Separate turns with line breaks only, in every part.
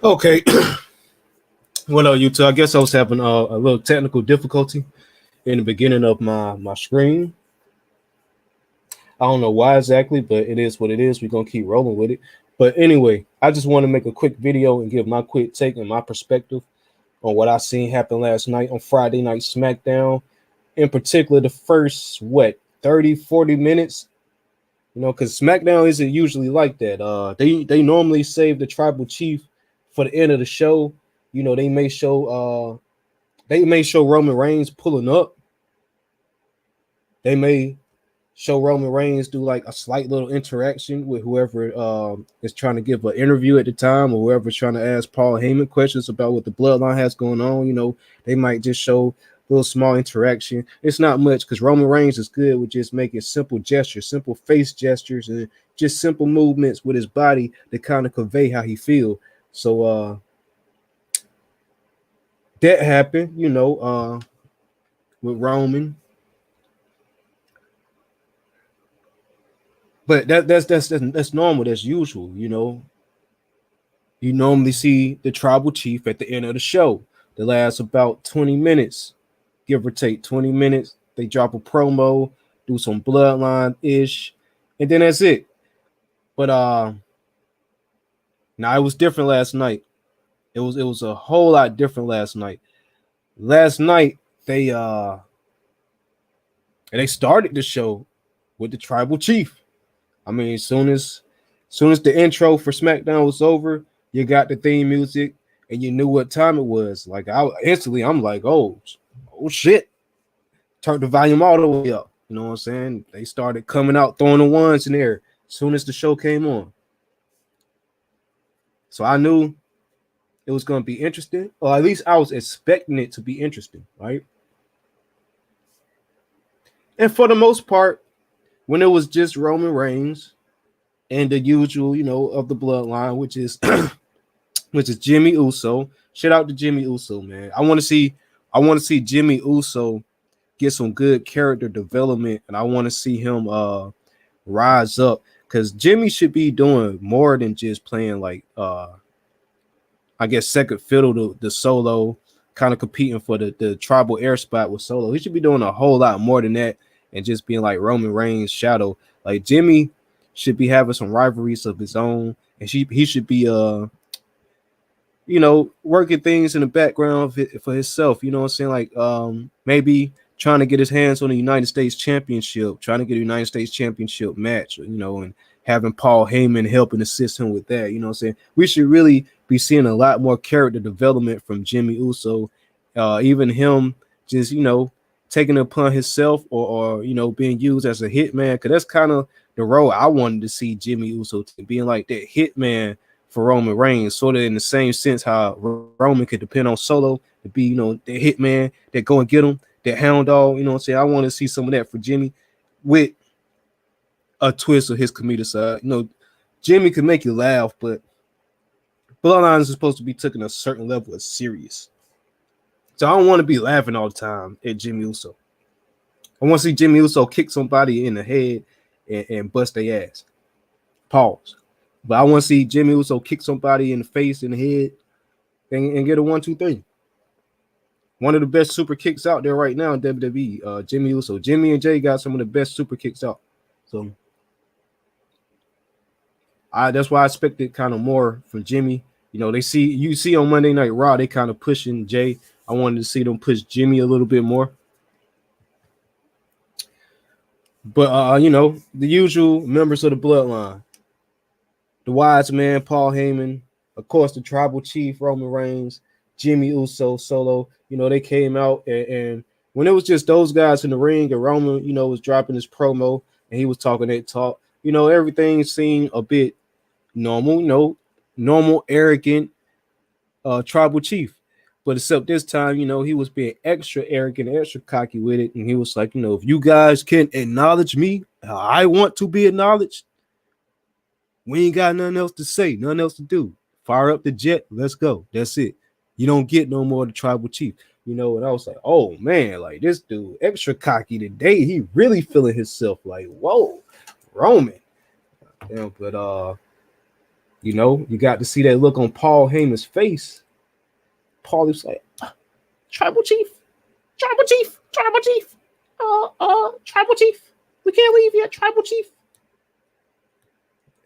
Okay, well, YouTube, I guess I was having a little technical difficulty in the beginning of my screen. I don't know why exactly, but it is what it is. We're gonna keep rolling with it. But anyway, I just want to make a quick video and give my quick take and my perspective on what I seen happen last night on Friday Night SmackDown. In particular, the first 30, 40 minutes. Because SmackDown isn't usually like that. They normally save the tribal chief for the end of the show. They may show Roman Reigns pulling up. They may show Roman Reigns do like a slight little interaction with whoever is trying to give an interview at the time, or whoever's trying to ask Paul Heyman questions about what the bloodline has going on. They might just show a little small interaction. It's not much because Roman Reigns is good with just making simple gestures, simple face gestures, and just simple movements with his body to kind of convey how he feels. So that happened, with Roman. But that's normal. That's usual. You normally see the tribal chief at the end of the show. That lasts about 20 minutes, give or take 20 minutes. They drop a promo, do some bloodline ish, and then that's it. But now it was different last night. It was a whole lot different last night. Last night they started the show with the tribal chief. I mean, as soon as the intro for SmackDown was over, you got the theme music and you knew what time it was. Like I'm like, oh shit. Turned the volume all the way up. You know what I'm saying? They started coming out throwing the ones in there as soon as the show came on. So I knew it was going to be interesting, or at least I was expecting it to be interesting, right? And for the most part, when it was just Roman Reigns and the usual, of the bloodline, which is which is Jimmy Uso. Shout out to Jimmy Uso, man. I want to see Jimmy Uso get some good character development, and I want to see him rise up, because Jimmy should be doing more than just playing like I guess second fiddle to the Solo, kind of competing for the tribal air spot with Solo. He should be doing a whole lot more than that and just being like Roman Reigns' shadow. Like Jimmy should be having some rivalries of his own, and he should be working things in the background for himself. You know what I'm saying? Like maybe trying to get his hands on the United States Championship, trying to get a United States Championship match, and having Paul Heyman help and assist him with that. You know what I'm saying? We should really be seeing a lot more character development from Jimmy Uso. Even him just, taking it upon himself, or being used as a hitman, because that's kind of the role I wanted to see Jimmy Uso being, like that hitman for Roman Reigns, sort of in the same sense how Roman could depend on Solo to be, the hitman that go and get him, that hound dog. You know what I'm saying? I want to see some of that for Jimmy with a twist of his comedic side. Jimmy can make you laugh, but Bloodlines is supposed to be taken a certain level of serious. So I don't want to be laughing all the time at Jimmy Uso. I want to see Jimmy Uso kick somebody in the head and bust their ass. Pause. But I want to see Jimmy Uso kick somebody in the face, in the head, and get a 1-2-3. One of the best super kicks out there right now in WWE. Jimmy Uso. Jimmy and Jay got some of the best super kicks out. So that's why I expected kind of more from Jimmy. You see on Monday Night Raw, they kind of pushing Jay. I wanted to see them push Jimmy a little bit more. But the usual members of the bloodline. The wise man, Paul Heyman, of course, the tribal chief, Roman Reigns, Jimmy Uso, Solo. They came out, and when it was just those guys in the ring, and Roman, was dropping his promo, and he was talking that talk, everything seemed a bit normal, normal, arrogant tribal chief. But except this time, he was being extra arrogant, extra cocky with it, and he was like, if you guys can acknowledge me, I want to be acknowledged. We ain't got nothing else to say, nothing else to do. Fire up the jet, let's go. That's it. You don't get no more the tribal chief. And I was like, oh man, like this dude extra cocky today. He really feeling himself like, whoa, Roman. But You know, you got to see that look on Paul Heyman's face. Paul was like, Tribal Chief, Tribal Chief, Tribal Chief, Tribal Chief. We can't leave yet, Tribal Chief.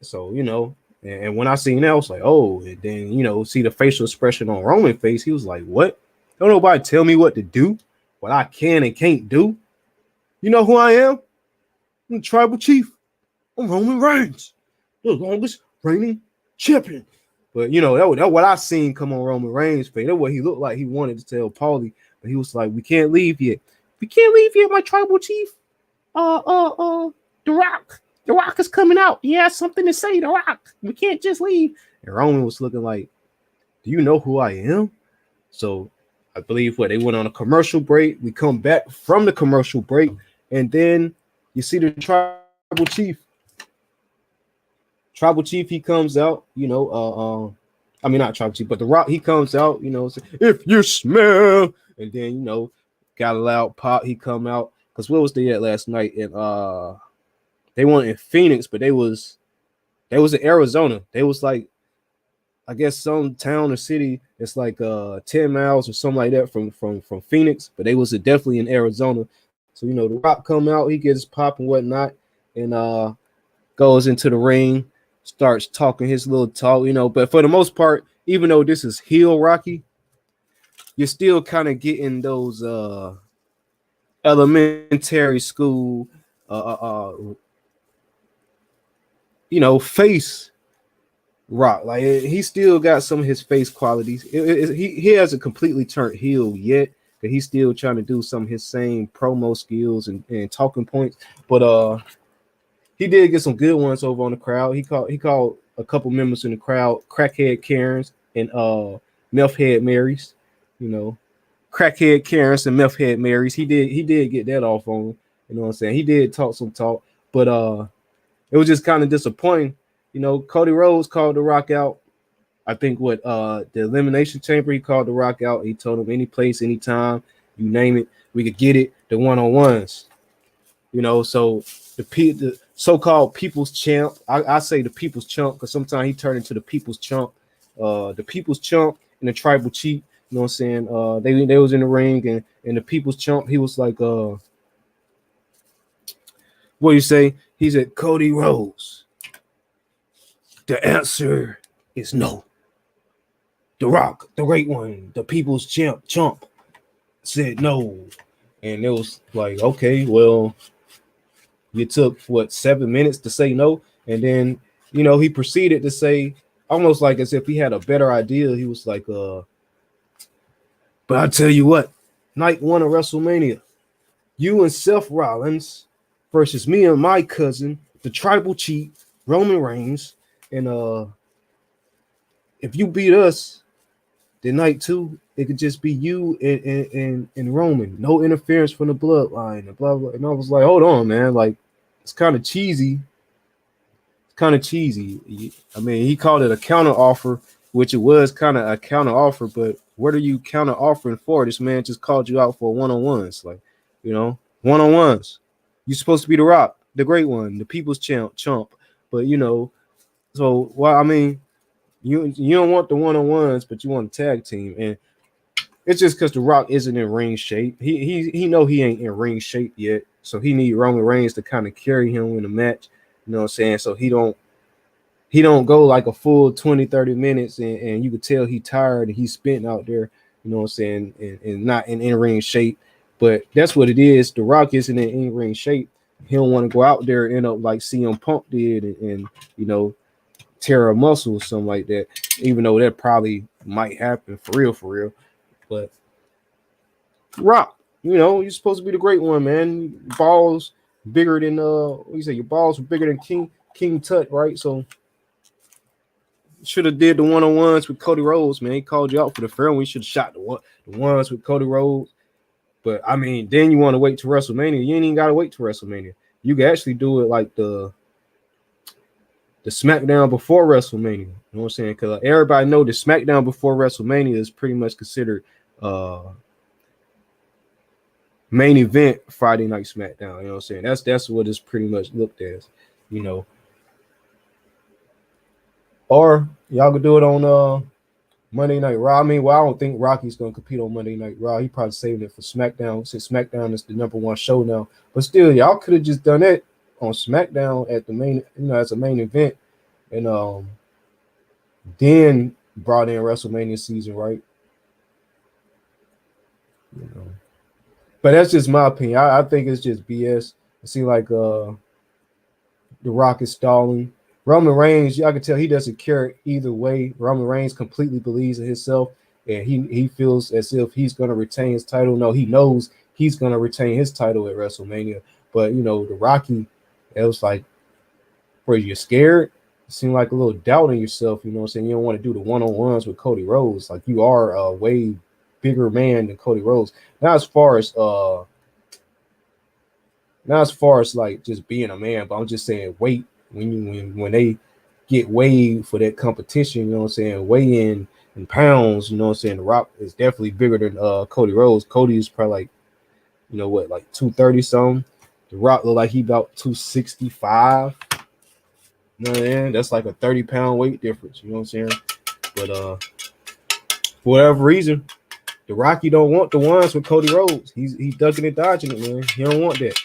So, you know, and when I seen that, I was like, oh, and then, you know, see the facial expression on Roman's face. He was like, what? Don't nobody tell me what to do, what I can and can't do. You know who I am? I'm the Tribal Chief. I'm Roman Reigns, the longest reigning champion. But, you know, that what I seen come on Roman Reigns' face. That's what he looked like he wanted to tell Paulie. But he was like, we can't leave yet. We can't leave yet, my Tribal Chief. The Rock. The Rock is coming out. He has something to say, The Rock. We can't just leave. And Roman was looking like, do you know who I am? So I believe they went on a commercial break. We come back from the commercial break, and then you see the Tribal Chief. Tribal Chief, he comes out, you know, I mean, not Tribal Chief, but The Rock, he comes out, you know, say, if you smell, and then, you know, got a loud pop, he come out, because where was they at last night? And they weren't in Phoenix, but they was in Arizona. They was like, I guess some town or city, it's like 10 miles or something like that from Phoenix, but they was definitely in Arizona. So, you know, The Rock come out, he gets pop and whatnot, and goes into the ring, starts talking his little talk, you know, but for the most part, even though this is heel Rocky, you're still kind of getting those elementary school you know, face Rock. Like, he still got some of his face qualities. He hasn't completely turned heel yet, because he's still trying to do some of his same promo skills and talking points, but he did get some good ones over on the crowd. He called a couple members in the crowd crackhead Karens and meth head Marys. You know, crackhead Karens and meth head Marys. He did get that off on him. You know what I'm saying? He did talk some talk, but it was just kind of disappointing. You know, Cody Rhodes called The Rock out. I think the Elimination Chamber, he called The Rock out. He told him any place, anytime, you name it, we could get it. The one-on-ones. You know, so the so-called people's champ, I say the people's chump, because sometimes he turned into the people's chump. The people's chump and the Tribal Chief, you know what I'm saying? They was in the ring, and the people's chump, he was like, what do you say? He said, Cody Rhodes. The answer is no. The Rock, the great one, the people's chump said no. And it was like, okay, well, you took 7 minutes to say no, and then, you know, he proceeded to say, almost like as if he had a better idea. He was like, but I tell you what, night one of WrestleMania, you and Seth Rollins versus me and my cousin, the Tribal Chief, Roman Reigns, and if you beat us, then night two, it could just be you and Roman. No interference from the bloodline and blah, blah. And I was like, hold on, man. Like, it's kind of cheesy. I mean, he called it a counter offer, which it was kind of a counter offer, but what are you counter offering for? This man just called you out for one-on-ones. Like, you know, one-on-ones. You're supposed to be The Rock, the great one, the people's chump. But, you know, so, well, I mean, you don't want the one-on-ones, but you want a tag team. And it's just because The Rock isn't in ring shape. He know he ain't in ring shape yet. So he need Roman Reigns to kind of carry him in the match. You know what I'm saying? So he don't go like a full 20-30 minutes and you could tell he tired and he's spent out there, you know what I'm saying, and not in ring shape. But that's what it is. The Rock isn't in ring shape. He don't want to go out there and end up like CM Punk did and you know, tear a muscle or something like that, even though that probably might happen for real. But Rock, you know, you're supposed to be the great one, man. Balls bigger than what you say, your balls were bigger than King Tut, right? So should have did the one-on-ones with Cody Rhodes, man. He called you out for the fair, and we should have shot the ones with Cody Rhodes. But I mean, then you want to wait to WrestleMania. You ain't even gotta wait to WrestleMania. You can actually do it like the SmackDown before WrestleMania. You know what I'm saying? Because everybody know the SmackDown before WrestleMania is pretty much considered main event Friday Night SmackDown. You know what I'm saying? That's what it's pretty much looked as, you know. Or y'all could do it on Monday Night Raw. I mean, well, I don't think Rocky's gonna compete on Monday Night Raw. He probably saving it for SmackDown since SmackDown is the #1 show now. But still, y'all could have just done it on SmackDown at the main, as a main event, and then brought in WrestleMania season, right? You know. But that's just my opinion. I think it's just BS. It seems like The Rock is stalling. Roman Reigns, y'all can tell he doesn't care either way. Roman Reigns completely believes in himself, and he feels as if he's going to retain his title. No, he knows he's going to retain his title at WrestleMania. But the Rocky, it was like, were you scared? It seemed like a little doubt in yourself. You know what I'm saying? You don't want to do the one-on-ones with Cody Rhodes. Like, you are a way bigger man than Cody Rhodes. Not as far as like just being a man, but I'm just saying weight. When they get weighed for that competition, you know what I'm saying, weigh in pounds, you know what I'm saying, The Rock is definitely bigger than Cody Rhodes. Cody is probably like, like 230 something. The Rock look like he about 265. You know what I mean? That's like a 30-pound weight difference, you know what I'm saying? But for whatever reason, the Rocky don't want the ones with Cody Rhodes. He's ducking and dodging it, man. He don't want that.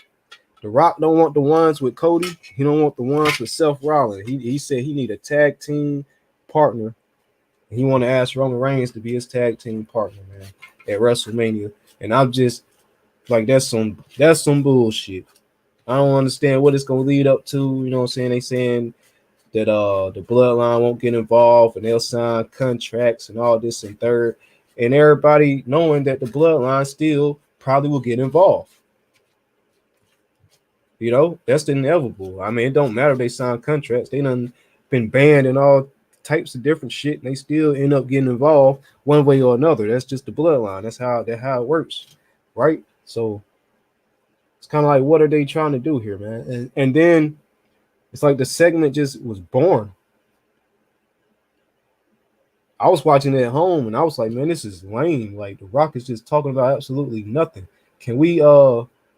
The Rock don't want the ones with Cody. He don't want the ones with Seth Rollins. He said he need a tag team partner. He want to ask Roman Reigns to be his tag team partner, man, at WrestleMania. And I'm just like, that's some bullshit. I don't understand what it's gonna lead up to. You know what I'm saying? They saying that the bloodline won't get involved and they'll sign contracts and all this and third. And everybody knowing that the bloodline still probably will get involved. That's the inevitable. I mean, it don't matter if they sign contracts. They done been banned and all types of different shit, and they still end up getting involved one way or another. That's just the bloodline. That's how it works, right? So it's kind of like, what are they trying to do here, man? And then it's like the segment just was born. I was watching it at home, and I was like, man, this is lame. Like, The Rock is just talking about absolutely nothing. Can we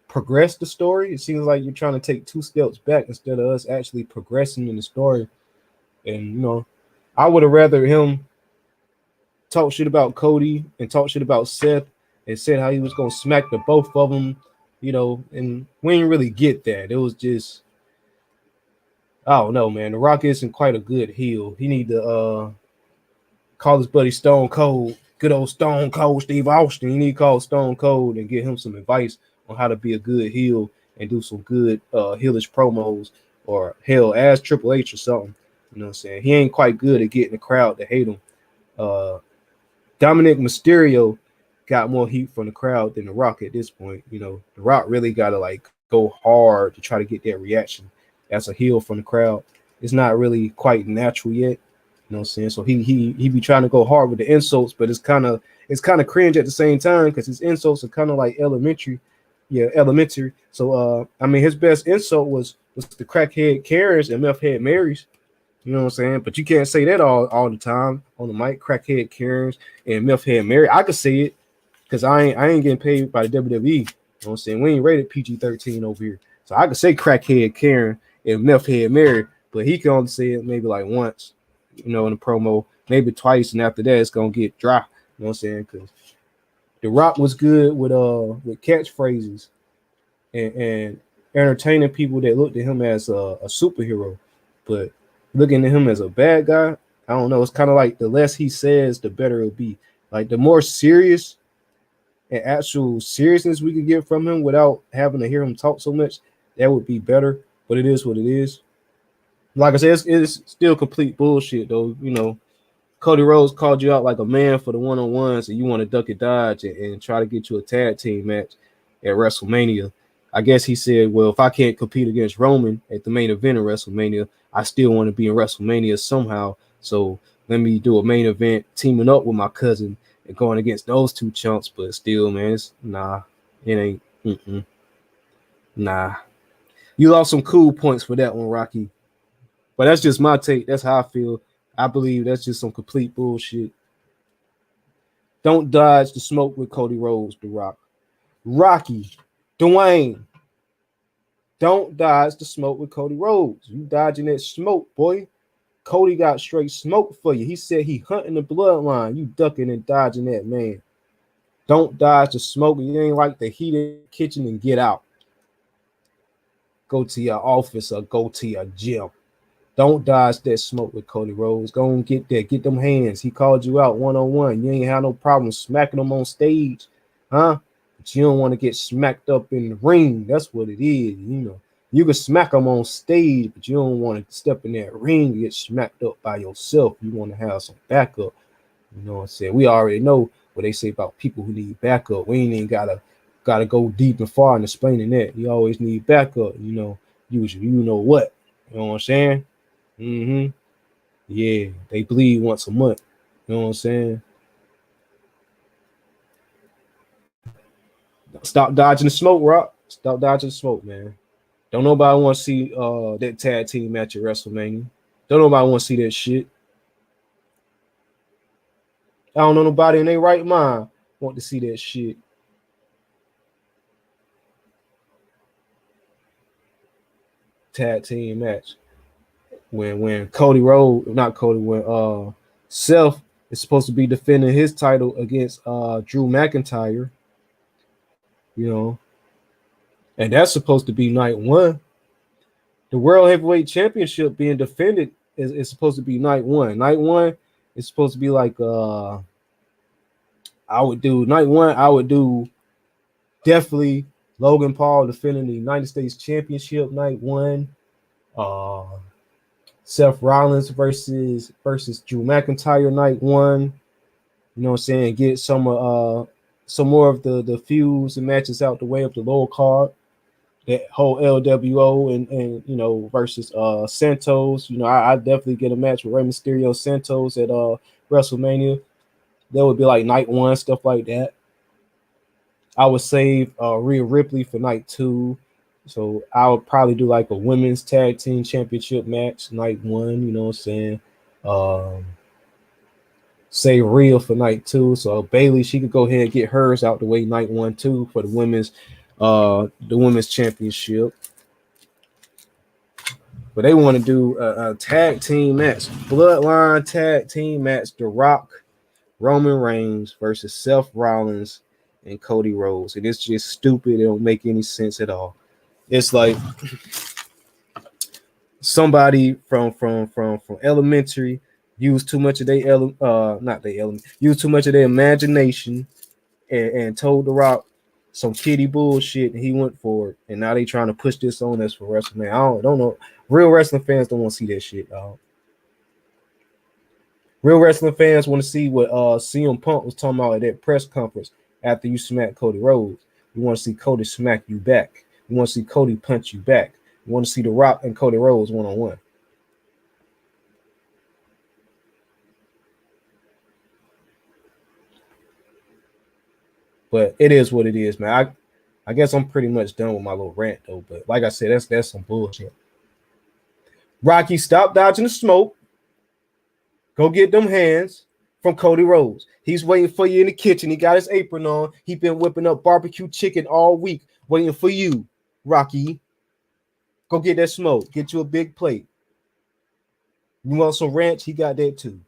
progress the story? It seems like you're trying to take 2 steps back instead of us actually progressing in the story. And I would have rather him talk shit about Cody and talk shit about Seth and said how he was gonna smack the both of them, and we didn't really get that. It was just, I don't know, man. The Rock isn't quite a good heel. He need to call his buddy Stone Cold, good old Stone Cold Steve Austin. You need to call Stone Cold and get him some advice on how to be a good heel and do some good heelish promos, or hell, ask Triple H or something. You know what I'm saying? He ain't quite good at getting the crowd to hate him. Dominic Mysterio got more heat from the crowd than The Rock at this point. The Rock really got to like go hard to try to get that reaction as a heel from the crowd. It's not really quite natural yet. You know what I'm saying? So he be trying to go hard with the insults, but it's kind of cringe at the same time because his insults are kind of like elementary. Yeah, elementary. So I mean, his best insult was the crackhead Karens and meth head Marys. You know what I'm saying? But you can't say that all the time on the mic. Crackhead Karens and meth head Mary. I could say it because I ain't getting paid by the WWE. You know what I'm saying? We ain't rated PG-13 over here, so I could say crackhead Karen and meth head Mary, but he can only say it maybe like once. In the promo, maybe twice, and after that, it's gonna get dry. You know what I'm saying? Because The Rock was good with catchphrases and entertaining people that looked at him as a superhero, but looking at him as a bad guy, I don't know. It's kind of like the less he says, the better it'll be. Like the more serious and actual seriousness we could get from him without having to hear him talk so much, that would be better. But it is what it is. Like I said, it's still complete bullshit, though. Cody Rhodes called you out like a man for the one-on-ones, and you want to duck and dodge and try to get you a tag team match at WrestleMania. I guess he said, well, if I can't compete against Roman at the main event of WrestleMania, I still want to be in WrestleMania somehow. So let me do a main event teaming up with my cousin and going against those 2 chumps. But still, man, it ain't. Nah. You lost some cool points for that one, Rocky. But that's just my take. That's how I feel. I believe that's just some complete bullshit. Don't dodge the smoke with Cody Rhodes, The Rock. Rocky, Dwayne, don't dodge the smoke with Cody Rhodes. You dodging that smoke, boy. Cody got straight smoke for you. He said he hunting the bloodline. You ducking and dodging that, man. Don't dodge the smoke. You ain't like the heat in the kitchen and get out. Go to your office or go to your gym. Don't dodge that smoke with Cody Rhodes. Go and get there. Get them hands. He called you out one-on-one. You ain't have no problem smacking them on stage, huh? But you don't want to get smacked up in the ring. That's what it is, you know. You can smack them on stage, but you don't want to step in that ring and get smacked up by yourself. You want to have some backup. You know what I'm saying? We already know what they say about people who need backup. We ain't even gotta go deep and far in explaining that. You always need backup, you know. You know what? You know what I'm saying? Mm-hmm. Yeah, they bleed once a month. You know what I'm saying? Stop dodging the smoke, Rock. Stop dodging the smoke, man. Don't nobody want to see that tag team match at WrestleMania. Don't nobody want to see that shit. I don't know nobody in their right mind want to see that shit. Tag team match. When Cody Rhodes, not Cody, when Seth is supposed to be defending his title against Drew McIntyre, you know, and that's supposed to be night one. The World Heavyweight Championship being defended is supposed to be night one. Night one is supposed to be like I would do definitely Logan Paul defending the United States Championship night one. Seth Rollins versus Drew McIntyre night one. You know what I'm saying? Get some more of the feuds and matches out the way of the lower card. That whole LWO and you know versus Santos. You know, I definitely get a match with Rey Mysterio Santos at WrestleMania. That would be like night one, stuff like that. I would save Rhea Ripley for night two. So I would probably do like a women's tag team championship match night one, you know what I'm saying? Say Rhea for night two. So Bayley, she could go ahead and get hers out the way night one too for the women's championship. But they want to do a tag team match, bloodline tag team match, The Rock, Roman Reigns versus Seth Rollins and Cody Rhodes. And it's just stupid. It don't make any sense at all. It's like somebody from elementary used too much of used too much of their imagination and told The Rock some kiddie bullshit and he went for it. And now they trying to push this on us for WrestleMania. I don't know. Real wrestling fans don't want to see that shit, dog. Real wrestling fans want to see what CM Punk was talking about at that press conference after you smack Cody Rhodes. You want to see Cody smack you back. You want to see Cody punch you back. You want to see The Rock and Cody Rhodes one-on-one. But it is what it is, man. I guess I'm pretty much done with my little rant, though. But like I said, that's some bullshit. Rocky, stop dodging the smoke. Go get them hands from Cody Rhodes. He's waiting for you in the kitchen. He got his apron on. He been whipping up barbecue chicken all week, waiting for you, Rocky. Go get that smoke. Get you a big plate. You want some ranch? He got that too.